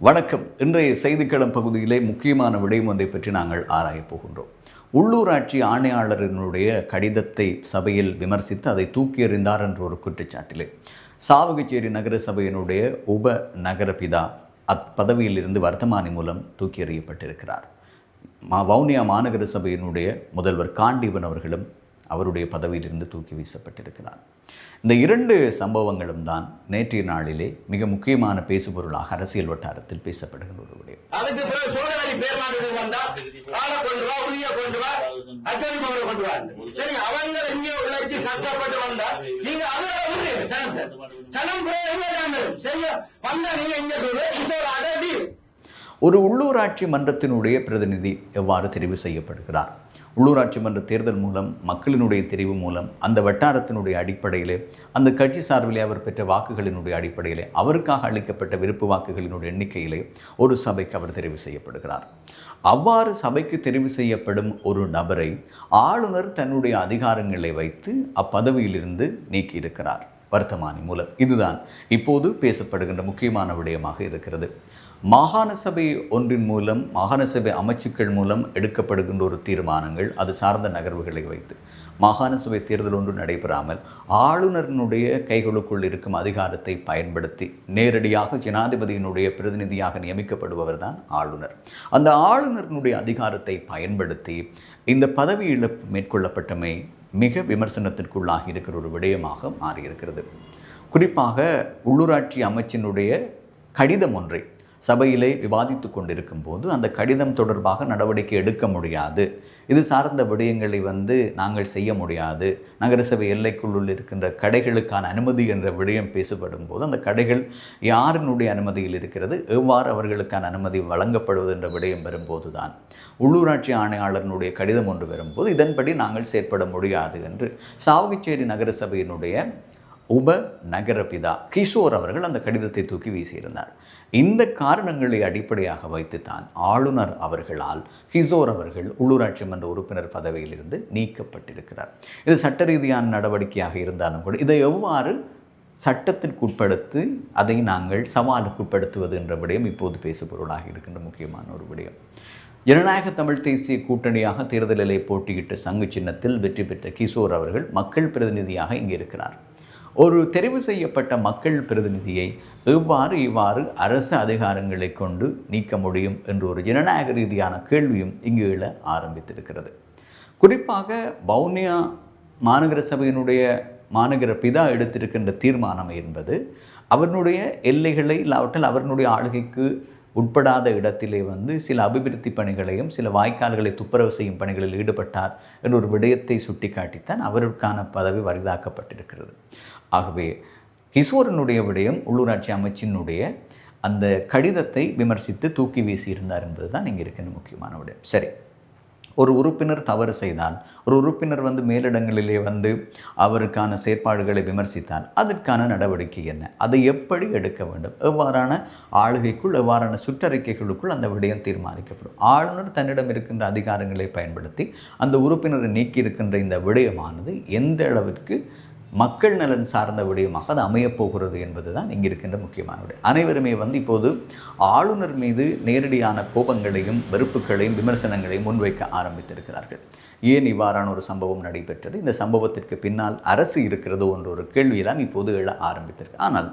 வணக்கம். இன்றைய செய்திக்களம் பகுதியிலே முக்கியமான விடயம் ஒன்றை பற்றி நாங்கள் ஆராயப் போகின்றோம். உள்ளூராட்சி ஆணையாளரினுடைய கடிதத்தை சபையில் விமர்சித்து அதை தூக்கி எறிந்தார் என்ற ஒரு குற்றச்சாட்டிலே சாவகச்சேரி நகர சபையினுடைய உப நகரபிதா அப்பதவியிலிருந்து வர்த்தமானி மூலம் தூக்கி எறியப்பட்டிருக்கிறார். வவுனியா மாநகர சபையினுடைய முதல்வர் காண்டீபன் அவர்களும் அவருடைய பதவியிலிருந்து தூக்கி வீசப்பட்டிருக்கிறார். இந்த இரண்டு சம்பவங்களும் தான் நேற்றைய நாளிலே மிக முக்கியமான பேசுபொருளாக அரசியல் வட்டாரத்தில் பேசப்படுகின்ற ஒரு விடயம். ஒரு உள்ளூராட்சி மன்றத்தினுடைய பிரதிநிதி எவ்வாறு தெரிவு செய்யப்படுகிறார்? உள்ளூராட்சி மன்ற தேர்தல் மூலம், மக்களினுடைய தெரிவு மூலம், அந்த வட்டாரத்தினுடைய அடிப்படையிலே, அந்த கட்சி சார்பிலே அவர் பெற்ற வாக்குகளினுடைய அடிப்படையிலே, அவருக்காக அளிக்கப்பட்ட விருப்பு வாக்குகளினுடைய எண்ணிக்கையிலே ஒரு சபைக்கு அவர் தெரிவு செய்யப்படுகிறார். அவ்வாறு சபைக்கு தெரிவு செய்யப்படும் ஒரு நபரை ஆளுநர் தன்னுடைய அதிகாரங்களை வைத்து அப்பதவியிலிருந்து நீக்கியிருக்கிறார் வர்த்தமானி மூலம். இதுதான் இப்போது பேசப்படுகின்ற முக்கியமான விடயமாக இருக்கிறது. மாகாண சபை ஒன்றின் மூலம், மாகாண சபை அமைச்சுக்கள் மூலம் எடுக்கப்படுகின்ற ஒரு தீர்மானங்கள், அது சார்ந்த நகர்வுகளை வைத்து மாகாண சபை தேர்தல் ஒன்று நடைபெறாமல் ஆளுநரினுடைய கைகளுக்குள் இருக்கும் அதிகாரத்தை பயன்படுத்தி நேரடியாக ஜனாதிபதியினுடைய பிரதிநிதியாக நியமிக்கப்படுபவர் தான் ஆளுநர். அந்த ஆளுநரினுடைய அதிகாரத்தை பயன்படுத்தி இந்த பதவி இழப்பு மேற்கொள்ளப்பட்டமை மிக விமர்சனத்திற்குள்ளாகி இருக்கிற ஒரு விடயமாக மாறியிருக்கிறது. குறிப்பாக உள்ளூராட்சி அமைச்சினுடைய கடிதம் ஒன்றை சபையிலே விவாதித்து கொண்டிருக்கும் போது அந்த கடிதம் தொடர்பாக நடவடிக்கை எடுக்க முடியாது, இது சார்ந்த விடயங்களை நாங்கள் செய்ய முடியாது, நகரசபை எல்லைக்குள்ளுள் இருக்கின்ற கடைகளுக்கான அனுமதி என்ற விடயம் பேசப்படும் போது அந்த கடைகள் யாரினுடைய அனுமதியில் இருக்கிறது, எவ்வாறு அவர்களுக்கான அனுமதி வழங்கப்படுவது என்ற விடயம் வரும்போது தான் உள்ளூராட்சி ஆணையாளரினுடைய கடிதம் ஒன்று வரும்போது இதன்படி நாங்கள் செயற்பட முடியாது என்று சாவகச்சேரி நகரசபையினுடைய உப நகரபிதா கிஷோர் அவர்கள் அந்த கடிதத்தை தூக்கி வீசியிருந்தார். இந்த காரணங்களை அடிப்படையாக வைத்துத்தான் ஆளுநர் அவர்களால் கிஷோர் அவர்கள் உள்ளூராட்சி மன்ற உறுப்பினர் பதவியிலிருந்து நீக்கப்பட்டிருக்கிறார். இது சட்ட ரீதியான நடவடிக்கையாக இருந்தாலும் கூட இதை எவ்வாறு சட்டத்திற்குட்படுத்தி அதை நாங்கள் சவாலுக்குட்படுத்துவது என்ற விடயம் இப்போது பேசுபொருளாக இருக்கின்ற முக்கியமான ஒரு விடயம். ஜனநாயக தமிழ் தேசிய கூட்டணியாக தேர்தலிலே போட்டியிட்ட சங்கு சின்னத்தில் வெற்றி பெற்ற கிஷோர் அவர்கள் மக்கள் பிரதிநிதியாக இங்கே இருக்கிறார். ஒரு தெரிவு செய்யப்பட்ட மக்கள் பிரதிநிதியை இவ்வாறு அரசு அதிகாரங்களை கொண்டு நீக்க முடியும் என்று ஒரு ஜனநாயக ரீதியான கேள்வியும் இங்கு எழ ஆரம்பித்திருக்கிறது. குறிப்பாக வவுனியா மாநகர சபையினுடைய மாநகர பிதா எடுத்திருக்கின்ற தீர்மானம் என்பது அவர்களுடைய எல்லைகளை இல்லாவற்றில் அவர்களுடைய ஆளுகைக்கு உட்படாத இடத்திலே சில அபிவிருத்தி பணிகளையும் சில வாய்க்கால்களை துப்புரவு செய்யும் பணிகளில் ஈடுபட்டார் என்ற ஒரு விடயத்தை சுட்டிக்காட்டித்தான் அவருக்கான பதவி வரிதாக்கப்பட்டிருக்கிறது. ஆகவே கிஷோரனுடைய விடயம் உள்ளூராட்சி அமைச்சினுடைய அந்த கடிதத்தை விமர்சித்து தூக்கி வீசியிருந்தார் என்பது தான் இங்கே இருக்கின்ற முக்கியமான விடயம். சரி, ஒரு உறுப்பினர் தவறு செய்தால், ஒரு உறுப்பினர் மேலிடங்களிலே அவருக்கான செயற்பாடுகளை விமர்சித்தால் அதற்கான நடவடிக்கை என்ன, அதை எப்படி எடுக்க வேண்டும், எவ்வாறான ஆளுகைக்குள் எவ்வாறான சுற்றறிக்கைகளுக்குள் அந்த விடயம் தீர்மானிக்கப்படும். ஆளுநர் தன்னிடம் இருக்கின்ற அதிகாரங்களை பயன்படுத்தி அந்த உறுப்பினரை நீக்கியிருக்கின்ற இந்த விடயமானது எந்த அளவிற்கு மக்கள் நலன் சார்ந்த விடயமாக அது அமையப்போகிறது என்பது தான் இங்கே இருக்கின்ற முக்கியமான விடயம். அனைவருமே இப்போது ஆளுநர் மீது நேரடியான கோபங்களையும் வெறுப்புகளையும் விமர்சனங்களையும் முன்வைக்க ஆரம்பித்திருக்கிறார்கள். ஏன் இவ்வாறான ஒரு சம்பவம் நடைபெற்றது, இந்த சம்பவத்திற்கு பின்னால் அரசு இருக்கிறதோ என்ற ஒரு கேள்வியெல்லாம் இப்போது எழ ஆரம்பித்திருக்கு. ஆனால்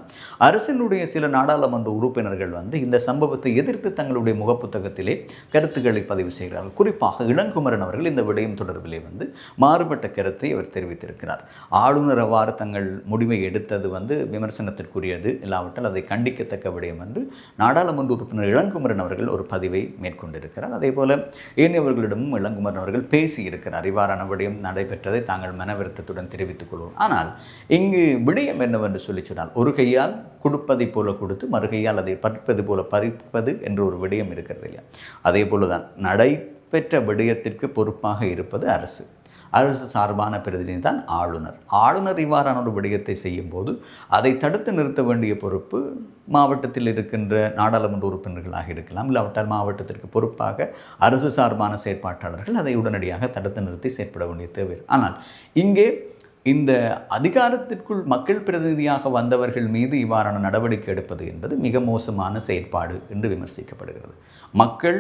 அரசினுடைய சில நாடாளுமன்ற உறுப்பினர்கள் இந்த சம்பவத்தை எதிர்த்து தங்களுடைய முகப்புத்தகத்திலே கருத்துக்களை பதிவு செய்கிறார்கள். குறிப்பாக இளங்குமரன் அவர்கள் இந்த விடயம் தொடர்பிலே மாறுபட்ட கருத்தை அவர் தெரிவித்திருக்கிறார். ஆளுநர் அவ்வாறு தங்கள் முடிவை எடுத்தது விமர்சனத்திற்குரியது, இல்லாவிட்டால் அதை கண்டிக்கத்தக்க விடயம் என்று நாடாளுமன்ற உறுப்பினர் இளங்குமரன் அவர்கள் ஒரு பதிவை மேற்கொண்டிருக்கிறார். அதே போல ஏனையவர்களிடமும் இளங்குமரன் அவர்கள் பேசி இருக்கிறார். இவ்வாறான விடயம் நடைபெற்றதை தாங்கள் மனவருத்தத்துடன் தெரிவித்துக் கொள்வோம். ஆனால் இங்கு விடயம் என்னவென்று சொன்னால், ஒரு கையால் கொடுப்பதை போல கொடுத்து மறுகையால் அதை பறிப்பது போல பறிப்பது என்ற ஒரு விடயம் இருக்கிறது இல்லையா? அதே போலதான் நடைபெற்ற விடயத்திற்கு பொறுப்பாக இருப்பது அரசு. அரசு சார்பான பிரதிநிதி தான் ஆளுநர். ஆளுநர் இவ்வாறான ஒரு விடயத்தை செய்யும் போது அதை தடுத்து நிறுத்த வேண்டிய பொறுப்பு மாவட்டத்தில் இருக்கின்ற நாடாளுமன்ற உறுப்பினர்களாக இருக்கலாம், இல்லாவிட்டால் மாவட்டத்திற்கு பொறுப்பாக அரசு சார்பான செயற்பாட்டாளர்கள் அதை உடனடியாக தடுத்து நிறுத்தி செயற்பட வேண்டிய தேவை. ஆனால் இங்கே இந்த அதிகாரத்திற்குள் மக்கள் பிரதிநிதியாக வந்தவர்கள் மீது இவ்வாறான நடவடிக்கை எடுப்பது என்பது மிக மோசமான செயற்பாடு என்று விமர்சிக்கப்படுகிறது. மக்கள்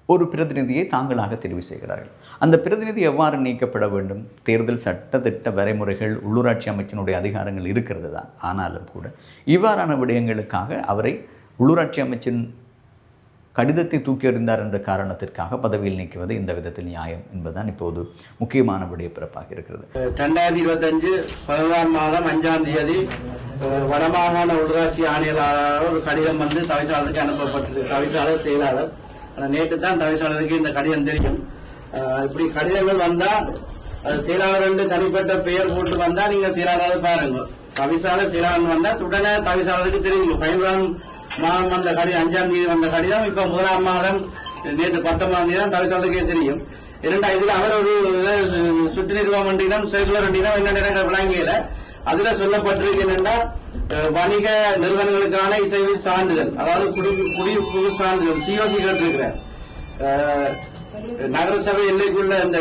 ஒரு பிரதிநிதியை தாங்களாக தெரிவு செய்கிறார்கள். அந்த பிரதிநிதி எவ்வாறு நீக்கப்பட வேண்டும்? தேர்தல் சட்டத்திட்ட வரைமுறைகள், உள்ளூராட்சி அமைச்சினுடைய அதிகாரங்கள் இருக்கிறது தான். ஆனாலும் கூட இவ்வாறான விடயங்களுக்காக அவரை உள்ளூராட்சி அமைச்சின் கடிதத்தை தூக்கி எறிந்தார் என்ற காரணத்திற்காக பதவியில் நீக்குவது இந்த விதத்தில் நியாயம் என்பதுதான் இப்போது முக்கியமான விடயப்பிறப்பாக இருக்கிறது. 2025 11 மாதம் 5ஆம் தேதி வடமாகாண உள்ளூராட்சி ஆணையாளர் ஒரு கடிதம் வந்து தவிசாளருக்கு அனுப்பப்பட்டது. தவிசாளர் செயலாளர் நேற்று தான் தவிசாளருக்கு இந்த கடிதம் தெரியும். இப்படி கடிதங்கள் வந்தா அது செயலாளர் தனிப்பட்ட பெயர் போட்டு வந்தா நீங்க செயலாளர் பாருங்க. தவிசாளர் செயலாளர் வந்தா உடனே தவிசாளருக்கு தெரியும். 15 மாதம் வந்த கடிதம், 5ஆம் தேதி வந்த கடிதம் இப்ப 1ஆம் மாதம் நேற்று 19ஆம் தேதி தான் தவிசாளருக்கே தெரியும். இதுல அவர் ஒரு சுற்று நிர்வாகம் ஒன்றினம் சர்க்குலர் ஒன்றினம் என்ன விளங்கியல அதுல சொல்லப்பட்டிருக்கு என்னன்னா வணிக நிறுவனங்களுக்கான இசைவு சான்றிதழ், அதாவது குடிபுகு சான்றிதழ் சிஓசி கேட்டிருக்கிறார். நகரசபை எல்லைக்குள்ள இந்த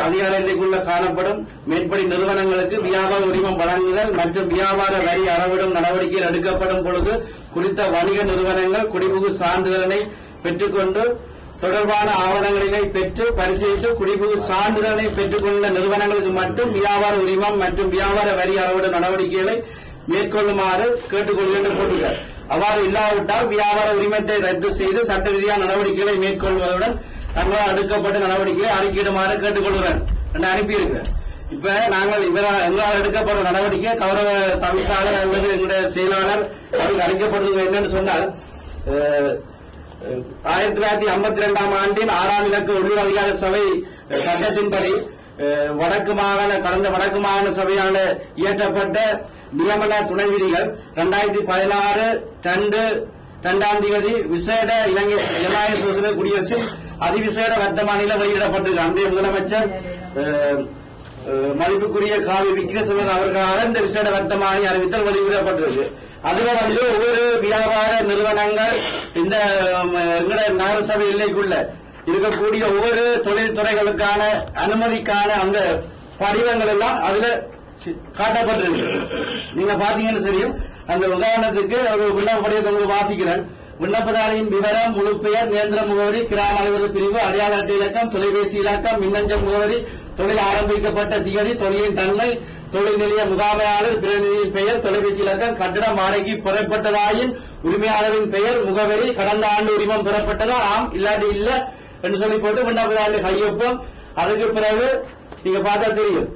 அதிகார எல்லைக்குள்ள காணப்படும் மேற்படி நிறுவனங்களுக்கு வியாபார உரிமம் வழங்குதல் மற்றும் வியாபார வரி அறவிடும் நடவடிக்கைகள் எடுக்கப்படும் பொழுது குறித்த வணிக நிறுவனங்கள் குடிபுகு சான்றிதழை பெற்றுக்கொண்டு தொடர்பான ஆவணங்களினை பெற்று பரிசீலித்து குடிபுகு சான்றிதழை பெற்றுக்கொண்ட நிறுவனங்களுக்கு மட்டும் வியாபார உரிமம் மற்றும் வியாபார வரி அறவிடும் நடவடிக்கைகளை மேற்கொள்ளுமாறு கேட்டுக்கொள்கின்ற போட்டுள்ளார். அவ்வாறு இல்லாவிட்டால் வியாபார உரிமத்தை ரத்து செய்து சட்ட ரீதியான நடவடிக்கைகளை மேற்கொள்வதுடன் தங்களால் எடுக்கப்பட்ட நடவடிக்கையை அறிக்கையிடுமாறு கேட்டுக்கொள்கிறேன் என்று அனுப்பியிருக்கிறேன். இப்ப நாங்கள் எங்களால் எடுக்கப்பட்ட நடவடிக்கை கௌரவ தவிசாளர் அல்லது எங்களுடைய செயலாளர் அவருக்கு அளிக்கப்படுவது என்னன்னு சொன்னால் 1952ஆம் ஆண்டின் 6ஆம் இலக்க உள்ளூர் அதிகார சபை சட்டத்தின்படி கடந்த வடக்கு மாகாண சபையால் இயற்றப்பட்ட நியமன துணை விதிகள் 2016 2ஆம் தேதி விசேட இலங்கை ஜனநாயக சோசலிச குடியரசில் அதிவிசேட வர்த்தமானில வெளியிடப்பட்டிருக்கு. அன்றைய முதலமைச்சர் மதிப்புக்குரிய காவி விக்னேஸ்வரன் அவர்களால் இந்த விசேட வர்த்தமானி அறிவித்தல் வெளியிடப்பட்டிருக்கு. அதுல ஒவ்வொரு வியாபார நிறுவனங்கள் இந்த நகரசபை எல்லைக்குள்ள இருக்கக்கூடிய ஒவ்வொரு தொழில் துறைகளுக்கான அனுமதிக்கான அந்த படிவங்கள் எல்லாம் அதுல காட்டப்பட்டிருக்கு. நீங்க பாத்தீங்கன்னு தெரியும். அந்த உதாரணத்துக்கு ஒரு விண்ணப்ப படிவத்தை உங்களுக்கு வாசிக்கிறேன். விண்ணப்பதாரியின் விவரம், முழு பெயர், நிரந்தர முகவரி, கிராம அலுவலர் பிரிவு, அடையாள அட்டை இலக்கம், தொலைபேசி இலக்கம், மின்னஞ்சல் முகவரி, தொழில் ஆரம்பிக்கப்பட்ட திகதி, தொழிலின் தன்மை, தொழில் நிலைய முகாமையாளர், பிரதிநிதியின் பெயர், தொலைபேசி இலக்கம், கட்டடம் வாடகைக்கு பெறப்பட்டதாயின் உரிமையாளரின் பெயர், முகவரி, கடந்த ஆண்டு உரிமம் பெறப்பட்டதா, ஆம் இல்லாட்டி இல்ல என்று சொல்லி போட்டு விண்ணப்பதாரின் கையொப்பம். அதுக்கு பிறகு நீங்க பார்த்தா தெரியும்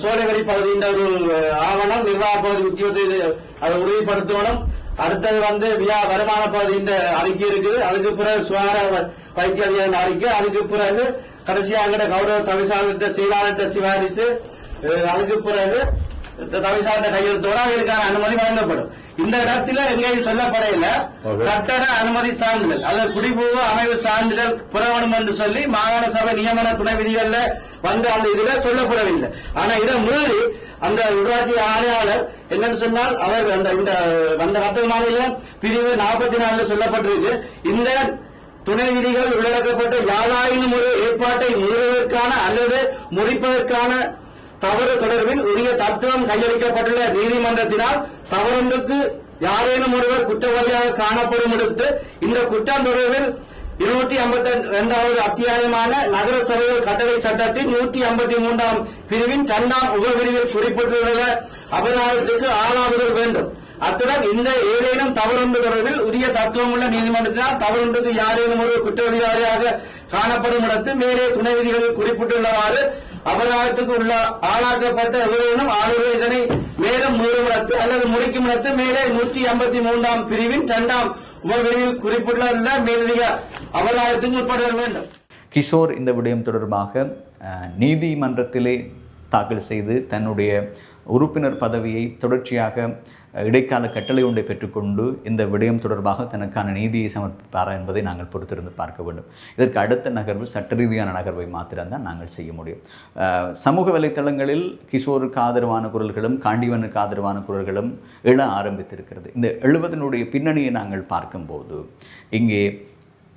சோலைவரி பகுதியின் ஒரு ஆவணம், நிர்வாக பகுதி உத்தியோகத்தை அதை உறுதிப்படுத்தணும். அடுத்தது வருமான பகுதியின் அறிக்கை இருக்குது. அதுக்கு பிறகு சுகார வைத்திய அதிகாரி அறிக்கை. அதுக்கு பிறகு கடைசியா அங்கிட்ட கௌரவ தவிசாளர்கிட்ட செயலாளர்கிட்ட சிபாரிசு. அதுக்கு பிறகு தவிசாளர்கிட்ட கையெழுத்தோட அவர்களுக்கான அனுமதி வழங்கப்படும். இந்த இடத்துல எங்கேயும் சொல்லப்படையில கட்டட அனுமதி சான்றிதழ் அல்லது குடிபுகு அமைவு சான்றிதழ் புறவணும் என்று சொல்லி மாகாண சபை நியமன துணை விதிகள்ல அந்த இதுல சொல்லப்படவில்லை. ஆனா இதை மீறி அந்த உள்ளாட்சி ஆணையாளர் என்னன்னு சொன்னால் அவர் இந்த வர்த்தக மாநில பிரிவு 44 சொல்லப்பட்டிருக்கு. இந்த துணை விதிகள் உள்ளடக்கப்பட்ட யாராயினும் ஒரு ஏற்பாட்டை மீறுவதற்கான அல்லது முறிப்பதற்கான தவறு தொடர்பில் உரிய தத்துவம் கையளிக்கப்பட்டுள்ள நீதிமன்றத்தினால் தவறொன்றுக்கு யாரேனும் ஒருவர் குற்றவாளியாக காணப்படும் எடுத்து இந்த குற்றம் தொடர்பில் 252வது அத்தியாயமான நகர சபைகள் கட்டளை சட்டத்தின் 153ஆம் பிரிவின் 2ஆம் உபபிரிவில் குறிப்பிட்டுள்ள அபராதத்துக்கு ஆளாகுதல் வேண்டும். அத்துடன் இந்த ஏதேனும் தவறொன்று தொடர்பில் உரிய தத்துவம் உள்ள நீதிமன்றத்தினால் தவறொன்றுக்கு யாரேனும் ஒரு குற்றவாளியாக காணப்படும் இடத்து மேலே துணை விதிகளில் குறிப்பிட்டுள்ளவாறு அபராதத்துக்கு உள்ள ஆளாக்கப்பட்ட எவரேனும் ஆளுநர் இதனை மேலும் மூடுமிடத்து அல்லது முடிக்கும் இடத்து மேலே 153ஆம் பிரிவின் 2ஆம் உபபிரிவில் குறிப்பிட்டுள்ள மேலதிக அபராதத்துக்கு உட்பட வேண்டும். கிஷோர் இந்த விடயம் தொடர்பாக நீதிமன்றத்திலே தாக்கல் செய்து தன்னுடைய உறுப்பினர் பதவியை தொடர்ச்சியாக இடைக்கால கட்டளை ஒன்றை பெற்றுக்கொண்டு இந்த விடயம் தொடர்பாக தனக்கான நீதியை சமர்ப்பிப்பாரா என்பதை நாங்கள் பொறுத்திருந்து பார்க்க வேண்டும். இதற்கு அடுத்த நகர்வு சட்ட ரீதியான நகர்வை மாத்திரம்தான் நாங்கள் செய்ய முடியும். சமூக வலைத்தளங்களில் கிஷோருக்கு ஆதரவான குரல்களும் காண்டிவனுக்கு ஆதரவான குரல்களும் எழ ஆரம்பித்திருக்கிறது. இந்த எழுவதனுடைய பின்னணியை நாங்கள் பார்க்கும்போது இங்கே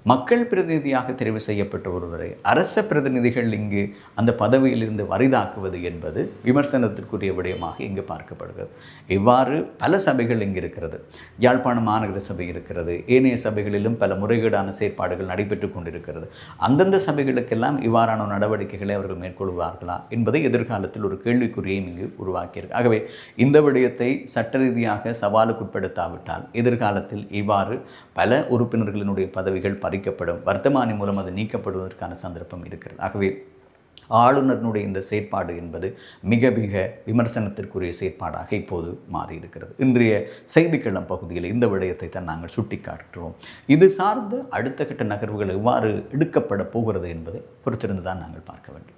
மக்கள் பிரதிநிதியாக தெரிவு செய்யப்பட்ட ஒருவரை அரச பிரதிநிதிகள் இங்கு அந்த பதவியிலிருந்து வரிதாக்குவது என்பது விமர்சனத்திற்குரிய விடயமாக இங்கு பார்க்கப்படுகிறது. இவ்வாறு பல சபைகள் இங்கு இருக்கிறது. யாழ்ப்பாணம் மாநகர சபை இருக்கிறது. ஏனைய சபைகளிலும் பல முறைகேடான செயற்பாடுகள் நடைபெற்று கொண்டிருக்கிறது. அந்தந்த சபைகளுக்கெல்லாம் இவ்வாறான நடவடிக்கைகளை அவர்கள் மேற்கொள்வார்களா என்பதை எதிர்காலத்தில் ஒரு கேள்விக்குறியையும் இங்கு உருவாக்கியிருக்கு. ஆகவே இந்த விடயத்தை சட்ட ரீதியாக சவாலுக்குட்படுத்தாவிட்டால் எதிர்காலத்தில் இவ்வாறு பல உறுப்பினர்களினுடைய பதவிகள் பறிக்கப்படும், வர்த்தமானி மூலம் அது நீக்கப்படுவதற்கான சந்தர்ப்பம் இருக்கிறது. ஆகவே ஆளுநரினுடைய இந்த செயற்பாடு என்பது மிக மிக விமர்சனத்திற்குரிய செயற்பாடாக இப்போது மாறியிருக்கிறது. இன்றைய செய்திக்களம் பகுதியில் இந்த விடயத்தை தான் நாங்கள் சுட்டிக்காட்டுகிறோம். இது சார்ந்த அடுத்த கட்ட நகர்வுகள் எவ்வாறு எடுக்கப்பட போகிறது என்பதை பொறுத்திருந்து தான் நாங்கள் பார்க்க வேண்டும்.